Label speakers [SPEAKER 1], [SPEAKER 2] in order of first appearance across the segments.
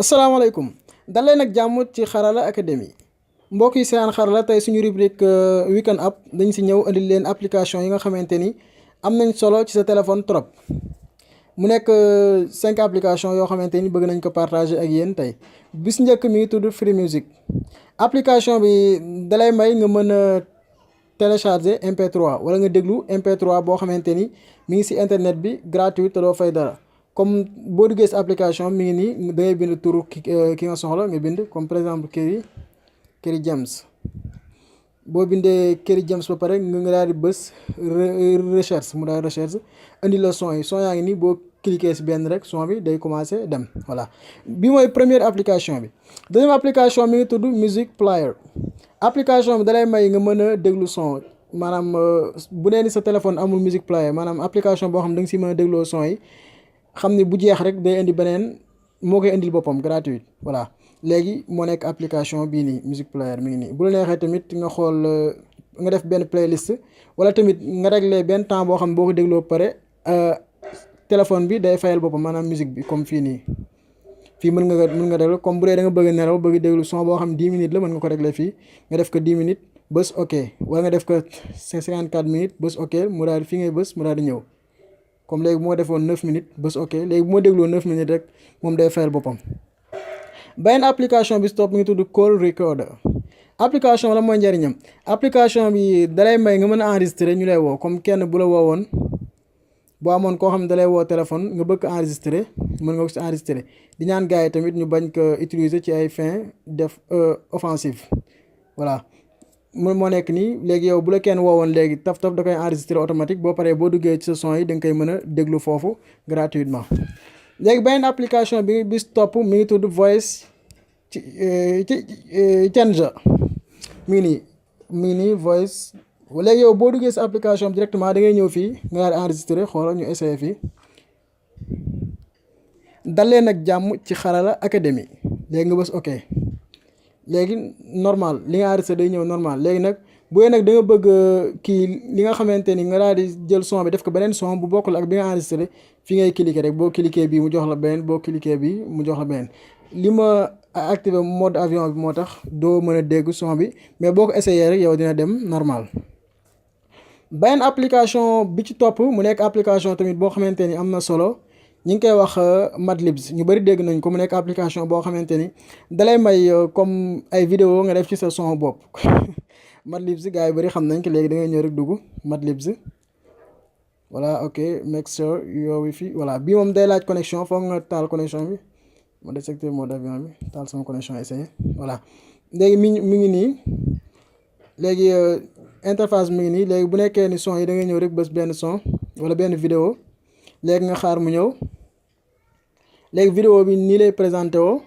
[SPEAKER 1] asalaamaaleykum daleen nag jàmm ci Xarala Academy mbokk yi seen Xarala tey suñu rubrique weekend app dañ si ñëw andil leen application yi nga xamante ni am nañ solo ci sa téléphone trop mu nekk 5 application yoo xamante ni bëgg nañ ko partager ak yéen tey bis njëkk mi ngi tudd Free Music application bi dalay may nga mën a télécharger MP3 wala nga déglu MP3 boo xamante ni mi ngi si internet bi gratuit te doo fay dara. comme boo duggee si application mi ngi nii da ngay bind turu ki nga soxla nga bind comme par exemple Kerry James boo bindee Kerry James ba pare nga daal di bës recherche mu daal recherche indi la son yi son yaa ngi nii boo cliquer si benn rek son bi day commencer dem voilà bi mooy première application bi. deuxième application mi ngi tudd Music Player application bi dalay may nga mën a déglu son maanaam bu nee ni sa téléphone amul Music Player maanaam application boo xam da nga si mën a dégloo son yi. xam ni bu jeex rek day indi beneen moo koy indil boppam gratuit voilà léegi moo nekk application bii nii Music Player mi ngi nii bu la neexee tamit nga xool nga def benn playlist wala tamit nga régler benn temps boo xam ne boo ko dégloo pare téléphone bi day fayal boppam maanaam musique bi comme fii nii fii mën nga régler comme bu dee da nga bëgg a nelaw bëgg déglu son boo xam 10 minutes la mën nga ko régler fii nga def ko 10 minutes bës ok wala nga def ko 54 minutes bës ok mu daal fii ngay bës mu daal di ñëw. comme léegi moo defoon 9 minutes bés ok léegi bu ma dégloo 9 minutes rek moom day fayal boppam. beneen application bi stop mi ngi tudd Call Recorder application la mooy njëriñam application bi dalay may nga mën a enregistrer ñu lay woo comme kenn bu la woowoon boo amoon koo xam ne dalay woo téléphone nga bëgg ko enregistrer mën nga ko si enregistrer di ñaan gars yi tamit ñu bañ ko utiliser ci ay fin def offensive voilà. moo nekk nii léegi yow bu la kenn woowoon léegi taf da koy enregistrer automatique boo paree boo duggee ci sa son yi da nga koy mën a déglu foofu gratuitement léegi beneen application bi bis topp mi ngi tudd Voice Changer mi ngi nii Voice léegi yow boo duggee si application bi directement da ngay ñëw fii nga daal di enregistrer xoolal ñu essayé fii dalee nag jàmm ci Xarala Academy léegi nga bës ok. léegi normal li nga enregistré day ñëw normal léegi nag bu dee nag da nga bëgg kii li nga xamante ni nga daal di jël son bi def ko beneen son bu bokkul ak bi nga enregistré fi ngay cliquer rek boo cliquer bii mu jox la beneen boo cliquer bii mu jox la beneen li ma activé mode avion bi moo tax doo mën a dégg son bi mais boo ko essayé rek yow dina dem normal. beneen application bi ci topp mu nekk application tamit boo xamante ni am na solo. ñu ngi koy wax Madlibs ñu bëri dégg nañ ko mu nekk application boo xamante ni dalay may comme ay vidéo nga def ci sa son bopp Madlibs gars yi bëri xam nañ ko léegi da ngay ñëw rek dugg Madlibs voilà ok make sure your wifi voilà bii moom day laaj connexion foog nga taal connexion bi ma détecté mode avion bi taal sama connexion essayé voilà léegi mi ngi nii léegi interface mi ngi nii léegi bu nekkee ni son yi da ngay ñëw rek bës benn son wala benn vidéo léegi nga xaar mu ñëw léegi vidéo bi nii lay présenté woo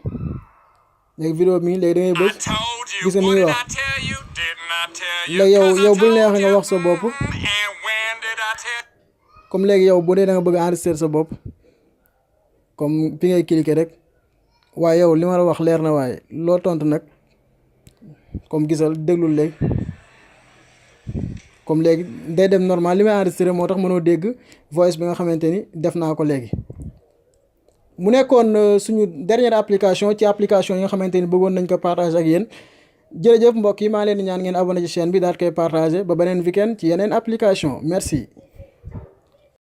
[SPEAKER 1] léegi vidéo bi léegi da ngay bës gis nga mi ngi wax léegi yow bul neex nga wax sa bopp comme léegi yow bu dee da nga bëgg enregistrer sa bopp comme fi ngay cliquer rek waaye yow li ma la wax leer na waaye loo tontu nag comme gisal déglul léegi comme léegi day dem normal li may enregistré moo tax mënoo dégg voice bi nga xamante ni def naa ko léegi. mu nekkoon suñu dernière application ci application yi nga xamante ni bëggoon nañ ko partager ak yéen jërëjëf mbokk yi maa leen di ñaan ngeen abonné ci chaîne bi daal koy partager ba beneen weekend ci yeneen application merci.